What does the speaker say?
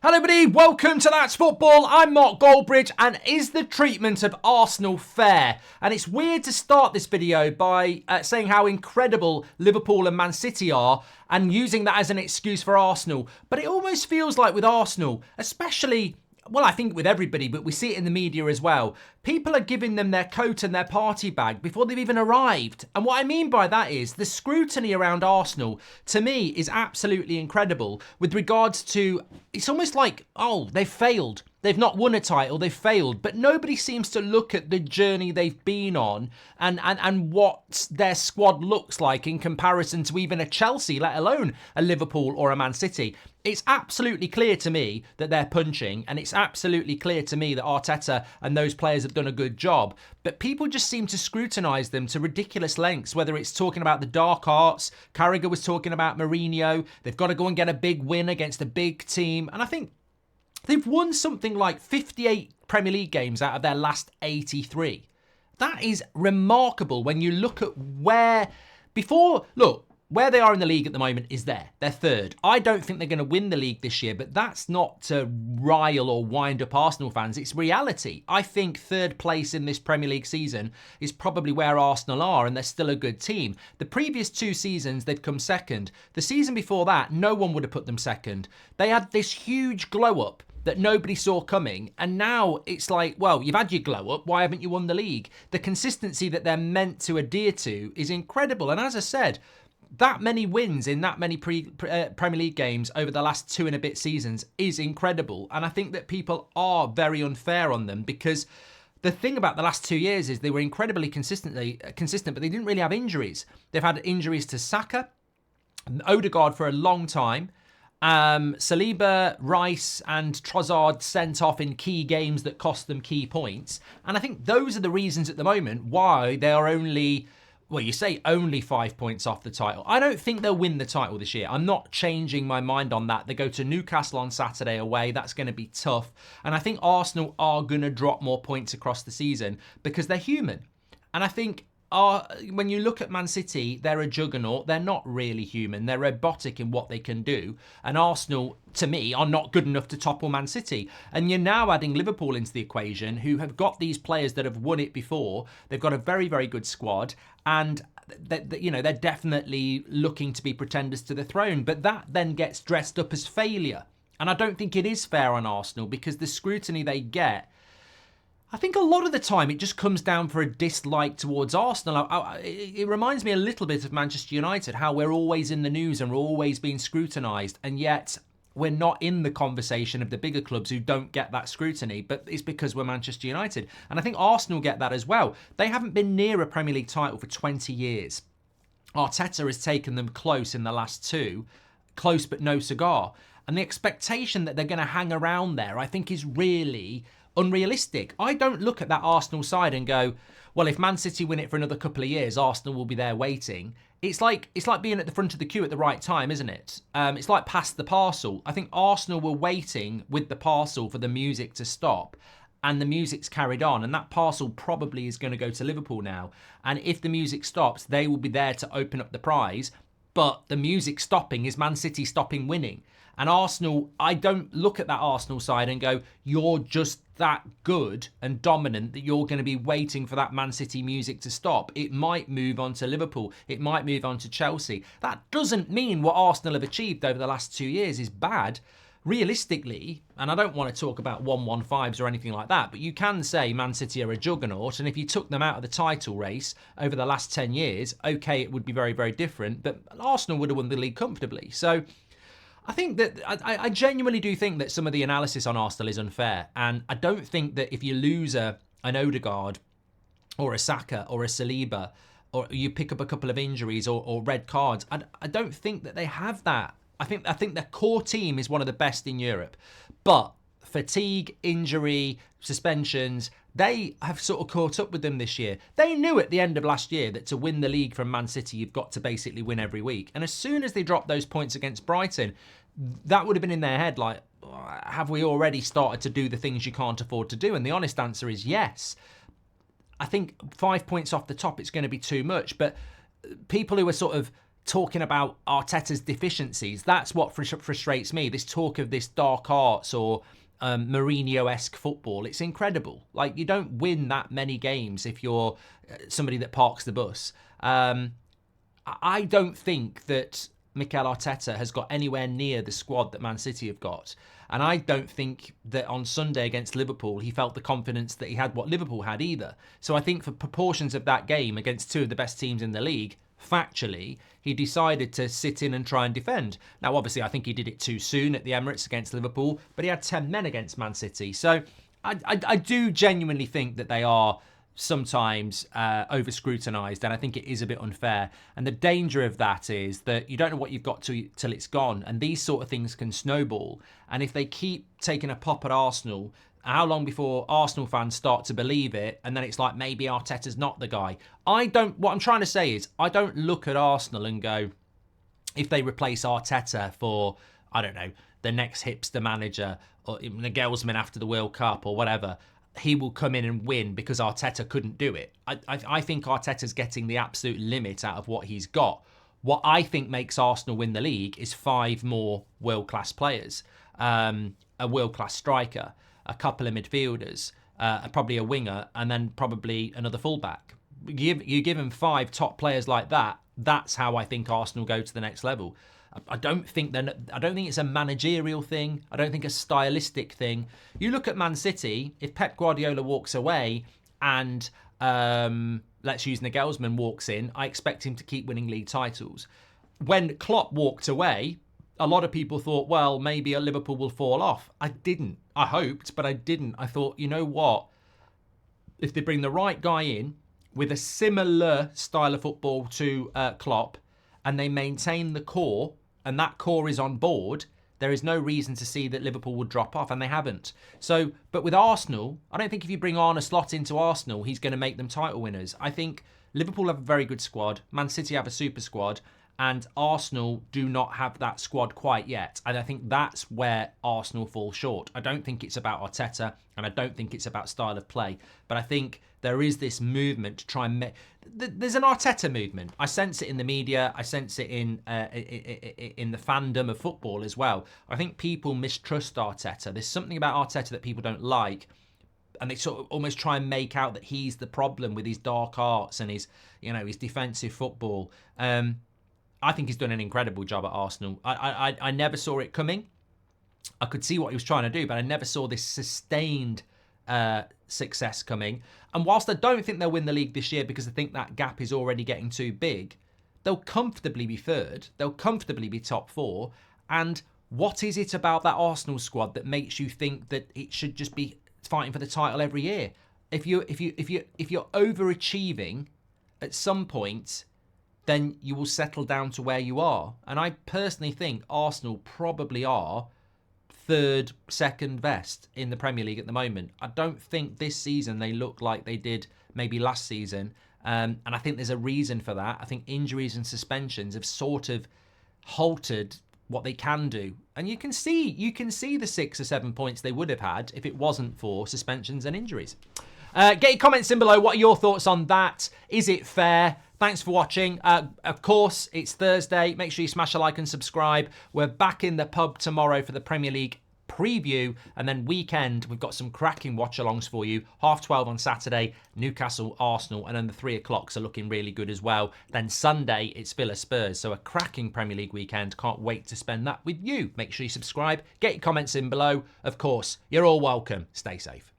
Hello everybody, welcome to That's Football. I'm Mark Goldbridge, and is the treatment of Arsenal fair? And it's weird to start this video by saying how incredible Liverpool and Man City are and using that as an excuse for Arsenal. But it almost feels like with Arsenal, especially, well, I think with everybody, but we see it in the media as well, people are giving them their coat and their party bag before they've even arrived. And what I mean by that is the scrutiny around Arsenal, to me, is absolutely incredible with regards to, it's almost like, oh, they've failed. They've not won a title, they've failed. But nobody seems to look at the journey they've been on and what their squad looks like in comparison to even a Chelsea, let alone a Liverpool or a Man City. It's absolutely clear to me that they're punching, and it's absolutely clear to me that Arteta and those players have done a good job. But people just seem to scrutinise them to ridiculous lengths, whether it's talking about the dark arts, Carragher was talking about Mourinho, they've got to go and get a big win against a big team. And I think they've won something like 58 Premier League games out of their last 83. That is remarkable when you look at where they are in the league at the moment is there. They're third. I don't think they're going to win the league this year, but that's not to rile or wind up Arsenal fans. It's reality. I think third place in this Premier League season is probably where Arsenal are, and they're still a good team. The previous two seasons, they've come second. The season before that, no one would have put them second. They had this huge glow-up that nobody saw coming, and now it's like, well, you've had your glow-up, why haven't you won the league? The consistency that they're meant to adhere to is incredible, and as I said, that many wins in that many Premier League games over the last 2 and a bit seasons is incredible. And I think that people are very unfair on them because the thing about the last 2 years is they were incredibly consistent, but they didn't really have injuries. They've had injuries to Saka, Odegaard for a long time, Saliba, Rice and Trossard sent off in key games that cost them key points. And I think those are the reasons at the moment why they are only 5 points off the title. I don't think they'll win the title this year. I'm not changing my mind on that. They go to Newcastle on Saturday away. That's going to be tough. And I think Arsenal are going to drop more points across the season because they're human. And I think when you look at Man City, they're a juggernaut. They're not really human. They're robotic in what they can do. And Arsenal, to me, are not good enough to topple Man City. And you're now adding Liverpool into the equation, who have got these players that have won it before. They've got a very, very good squad. And they're definitely looking to be pretenders to the throne. But that then gets dressed up as failure. And I don't think it is fair on Arsenal because the scrutiny they get, I think a lot of the time it just comes down for a dislike towards Arsenal. It reminds me a little bit of Manchester United, how we're always in the news and we're always being scrutinised, and yet we're not in the conversation of the bigger clubs who don't get that scrutiny, but it's because we're Manchester United. And I think Arsenal get that as well. They haven't been near a Premier League title for 20 years. Arteta has taken them close in the last 2, close but no cigar. And the expectation that they're going to hang around there, I think, is really unrealistic. I don't look at that Arsenal side and go, well, if Man City win it for another couple of years, Arsenal will be there waiting. It's like being at the front of the queue at the right time, isn't it? It's like past the parcel. I think Arsenal were waiting with the parcel for the music to stop, and the music's carried on, and that parcel probably is going to go to Liverpool now. And if the music stops, they will be there to open up the prize. But the music stopping is Man City stopping winning. And Arsenal, I don't look at that Arsenal side and go, you're just that good and dominant that you're going to be waiting for that Man City music to stop. It might move on to Liverpool. It might move on to Chelsea. That doesn't mean what Arsenal have achieved over the last 2 years is bad. Realistically, and I don't want to talk about 1-1-5s or anything like that, but you can say Man City are a juggernaut, and if you took them out of the title race over the last 10 years, okay, it would be very, very different, but Arsenal would have won the league comfortably. So I think that I genuinely do think that some of the analysis on Arsenal is unfair, and I don't think that if you lose an Odegaard or a Saka or a Saliba, or you pick up a couple of injuries or red cards, I don't think that they have that. I think their core team is one of the best in Europe, but fatigue, injury, suspensions, they have sort of caught up with them this year. They knew at the end of last year that to win the league from Man City, you've got to basically win every week. And as soon as they dropped those points against Brighton, that would have been in their head like, have we already started to do the things you can't afford to do? And the honest answer is yes. I think 5 points off the top, it's going to be too much. But people who are sort of talking about Arteta's deficiencies. That's what frustrates me. This talk of this dark arts or Mourinho-esque football. It's incredible. Like, you don't win that many games if you're somebody that parks the bus. I don't think that Mikel Arteta has got anywhere near the squad that Man City have got. And I don't think that on Sunday against Liverpool, he felt the confidence that he had what Liverpool had either. So I think for proportions of that game against two of the best teams in the league, factually, he decided to sit in and try and defend. Now, obviously, I think he did it too soon at the Emirates against Liverpool, but he had 10 men against Man City. So I do genuinely think that they are sometimes over-scrutinised, and I think it is a bit unfair. And the danger of that is that you don't know what you've got till it's gone, and these sort of things can snowball. And if they keep taking a pop at Arsenal, how long before Arsenal fans start to believe it, and then it's like, maybe Arteta's not the guy? What I'm trying to say is, I don't look at Arsenal and go, if they replace Arteta for, I don't know, the next hipster manager, or Nagelsmann after the World Cup or whatever, he will come in and win because Arteta couldn't do it. I think Arteta's getting the absolute limit out of what he's got. What I think makes Arsenal win the league is 5 more world-class players, a world-class striker, a couple of midfielders, probably a winger, and then probably another fullback. You give him 5 top players like that, that's how I think Arsenal go to the next level. I don't think it's a managerial thing. I don't think a stylistic thing. You look at Man City, if Pep Guardiola walks away and let's use Nagelsmann walks in, I expect him to keep winning league titles. When Klopp walked away, a lot of people thought, well, maybe Liverpool will fall off. I didn't. I hoped, but I didn't. I thought, you know what? If they bring the right guy in with a similar style of football to Klopp, and they maintain the core, and that core is on board, there is no reason to see that Liverpool would drop off, and they haven't. So, but with Arsenal, I don't think if you bring Arne Slot into Arsenal, he's going to make them title winners. I think Liverpool have a very good squad, Man City have a super squad, and Arsenal do not have that squad quite yet. And I think that's where Arsenal fall short. I don't think it's about Arteta, and I don't think it's about style of play. But I think there is this movement to try and make... There's an Arteta movement. I sense it in the media. I sense it in the fandom of football as well. I think people mistrust Arteta. There's something about Arteta that people don't like, and they sort of almost try and make out that he's the problem with his dark arts and his defensive football. I think he's done an incredible job at Arsenal. I never saw it coming. I could see what he was trying to do, but I never saw this sustained success coming. And whilst I don't think they'll win the league this year because I think that gap is already getting too big, they'll comfortably be third. They'll comfortably be top 4. And what is it about that Arsenal squad that makes you think that it should just be fighting for the title every year? If you're overachieving at some point, then you will settle down to where you are. And I personally think Arsenal probably are third, second best in the Premier League at the moment. I don't think this season they look like they did maybe last season. And I think there's a reason for that. I think injuries and suspensions have sort of halted what they can do. And you can see the 6 or 7 points they would have had if it wasn't for suspensions and injuries. Get your comments in below. What are your thoughts on that? Is it fair? Thanks for watching. Of course, it's Thursday. Make sure you smash a like and subscribe. We're back in the pub tomorrow for the Premier League preview. And then weekend, we've got some cracking watch-alongs for you. 12:30 on Saturday, Newcastle, Arsenal. And then the 3 o'clocks are looking really good as well. Then Sunday, it's Villa Spurs. So a cracking Premier League weekend. Can't wait to spend that with you. Make sure you subscribe. Get your comments in below. Of course, you're all welcome. Stay safe.